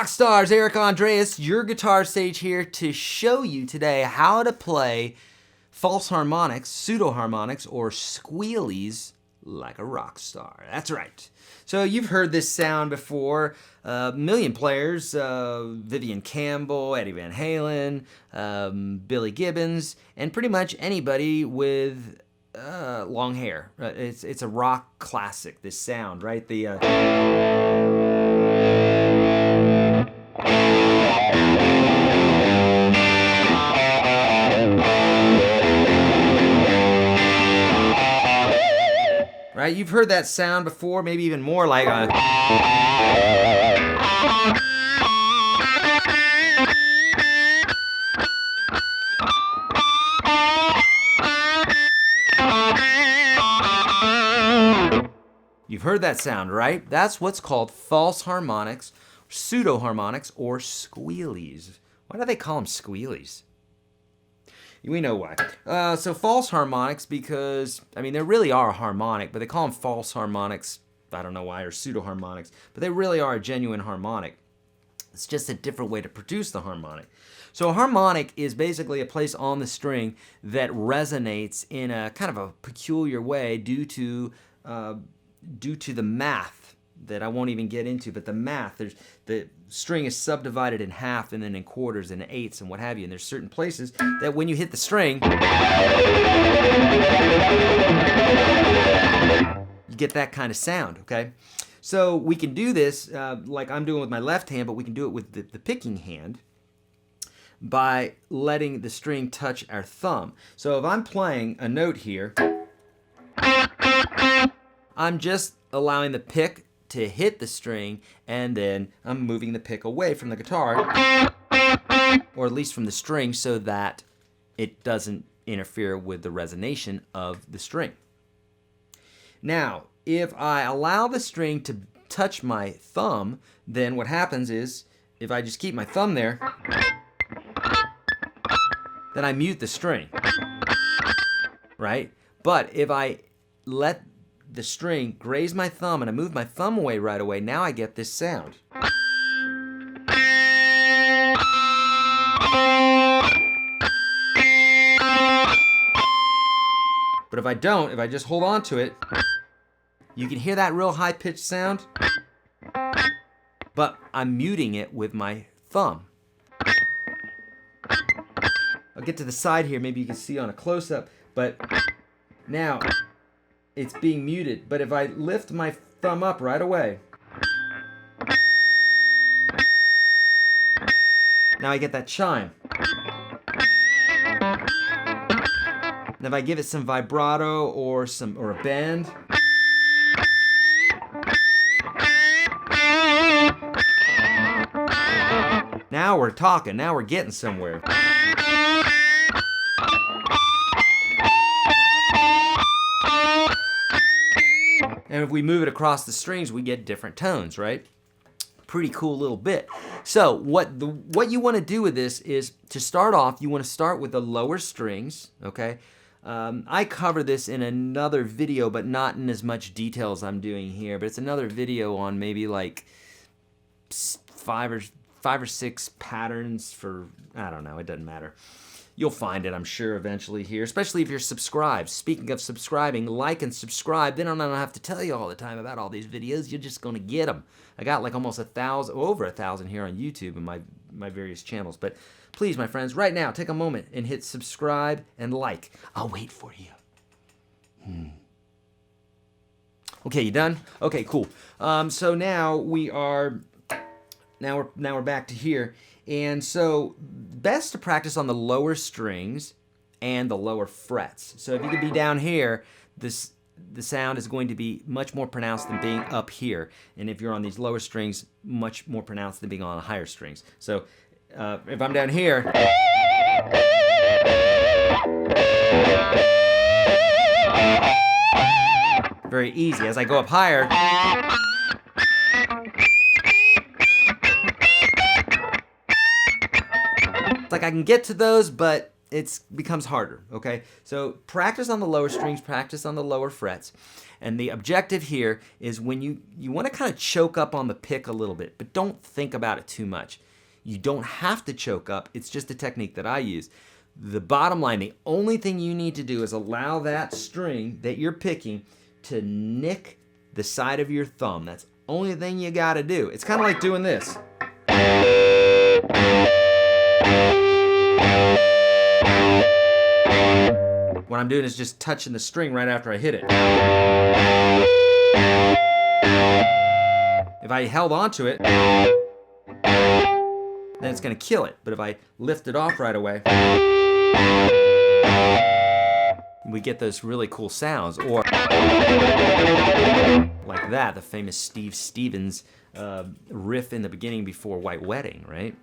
rock stars? Eric Andreas, your guitar sage here to show you today how to play false harmonics, pseudo harmonics, or squealies like a rock star. That's right. So you've heard this sound before. A million players, Vivian Campbell, Eddie Van Halen, Billy Gibbons, and pretty much anybody with long hair. It's a rock classic, this sound, right? Right? You've heard that sound before, maybe even more like You've heard that sound, right? That's what's called false harmonics, pseudo harmonics, or squealies. Why do they call them squealies? We know why. So false harmonics, because, I mean, they really are a harmonic, but they call them false harmonics, I don't know why, or pseudo harmonics, but they really are a genuine harmonic. It's just a different way to produce the harmonic. So a harmonic is basically a place on the string that resonates in a kind of a peculiar way due to the math that I won't even get into, but the math, the string is subdivided in half and then in quarters and eighths and what have you, and there's certain places that when you hit the string, you get that kind of sound, okay? So we can do this like I'm doing with my left hand, but we can do it with the picking hand by letting the string touch our thumb. So if I'm playing a note here, I'm just allowing the pick to hit the string, and then I'm moving the pick away from the guitar, or at least from the string, so that it doesn't interfere with the resonation of the string. Now, if I allow the string to touch my thumb, then what happens is, if I just keep my thumb there, then I mute the string, right? But if I let the string graze my thumb and I move my thumb away right away, now I get this sound. But if I don't, if I just hold on to it, you can hear that real high-pitched sound, but I'm muting it with my thumb. I'll get to the side here, maybe you can see on a close-up, but now it's being muted. But if I lift my thumb up right away, now I get that chime. And if I give it some vibrato or a bend, now we're talking, now we're getting somewhere. And if we move it across the strings, we get different tones, right? Pretty cool little bit. So what you want to do with this is, to start off, you want to start with the lower strings, okay? I cover this in another video, but not in as much detail as I'm doing here. But it's another video on maybe like five or six patterns for, I don't know, it doesn't matter. You'll find it, I'm sure, eventually here, especially if you're subscribed. Speaking of subscribing, like and subscribe. Then I don't have to tell you all the time about all these videos. You're just going to get them. I got like almost over 1,000 here on YouTube and my various channels. But please, my friends, right now, take a moment and hit subscribe and like. I'll wait for you. Okay, you done? Okay, cool. So now we're back to here. And so best to practice on the lower strings and the lower frets. So if you could be down here, the sound is going to be much more pronounced than being up here. And if you're on these lower strings, much more pronounced than being on the higher strings. So if I'm down here, very easy. As I go up higher, like I can get to those, but it becomes harder, okay? So practice on the lower strings, practice on the lower frets. And the objective here is when you want to kind of choke up on the pick a little bit, but don't think about it too much. You don't have to choke up. It's just a technique that I use. The bottom line, the only thing you need to do is allow that string that you're picking to nick the side of your thumb. That's the only thing you got to do. It's kind of like doing this. What I'm doing is just touching the string right after I hit it. If I held onto it, then it's going to kill it. But if I lift it off right away, we get those really cool sounds. Or like that, the famous Steve Stevens riff in the beginning before White Wedding, right?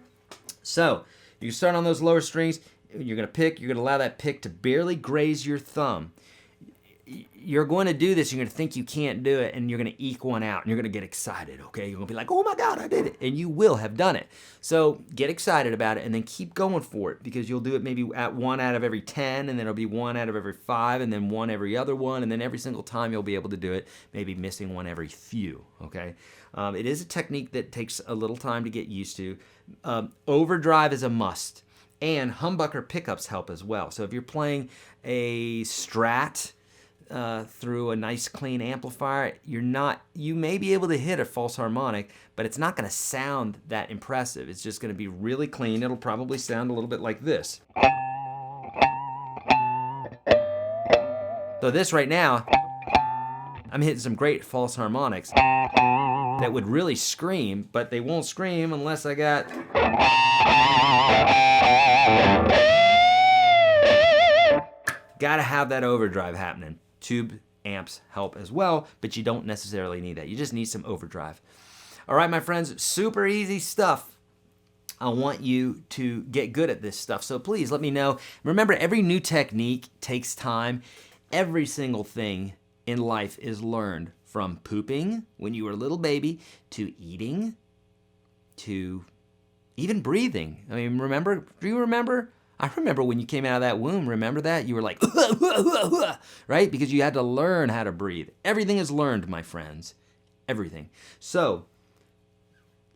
So you start on those lower strings. You're going to allow that pick to barely graze your thumb. You're going to do this, you're going to think you can't do it, and you're going to eke one out, and you're going to get excited, okay? You're going to be like, oh my God, I did it, and you will have done it. So get excited about it, and then keep going for it, because you'll do it maybe at 1 out of every 10, and then it'll be 1 out of every 5, and then 1 every other one, and then every single time you'll be able to do it, maybe missing 1 every few, okay? It is a technique that takes a little time to get used to. Overdrive is a must, and humbucker pickups help as well. So if you're playing a Strat, through a nice clean amplifier, you may be able to hit a false harmonic, but it's not going to sound that impressive. It's just going to be really clean. It'll probably sound a little bit like this. So this right now, I'm hitting some great false harmonics that would really scream, but they won't scream unless I got... Gotta have that overdrive happening. Tube amps help as well, but you don't necessarily need that. You just need some overdrive. All right, my friends, super easy stuff. I want you to get good at this stuff, so please let me know. Remember, every new technique takes time. Every single thing in life is learned, from pooping when you were a little baby, to eating, to even breathing. I mean, remember, do you remember? I remember when you came out of that womb, remember that? You were like, right? Because you had to learn how to breathe. Everything is learned, my friends. Everything. So,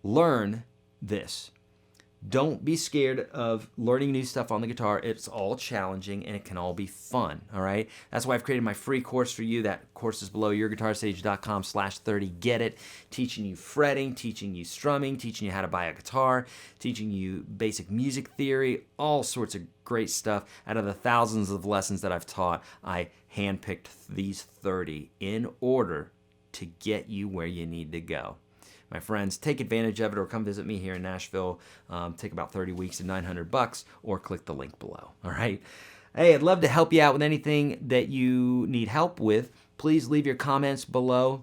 learn this. Don't be scared of learning new stuff on the guitar. It's all challenging and it can all be fun, all right? That's why I've created my free course for you. That course is below, YourGuitarSage.com/30. Get it. Teaching you fretting, teaching you strumming, teaching you how to buy a guitar, teaching you basic music theory, all sorts of great stuff. Out of the thousands of lessons that I've taught, I handpicked these 30 in order to get you where you need to go. My friends, take advantage of it, or come visit me here in Nashville. Take about 30 weeks and $900, or click the link below, all right? Hey, I'd love to help you out with anything that you need help with. Please leave your comments below.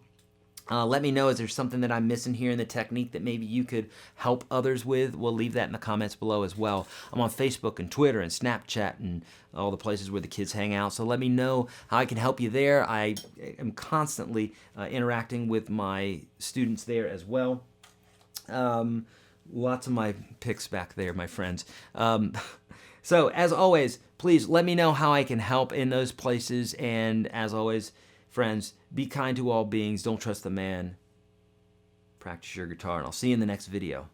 Let me know, is there something that I'm missing here in the technique that maybe you could help others with? We'll leave that in the comments below as well. I'm on Facebook and Twitter and Snapchat and all the places where the kids hang out. So let me know how I can help you there. I am constantly interacting with my students there as well. Lots of my picks back there, my friends. So as always, please let me know how I can help in those places. And as always, friends, be kind to all beings. Don't trust the man. Practice your guitar, and I'll see you in the next video.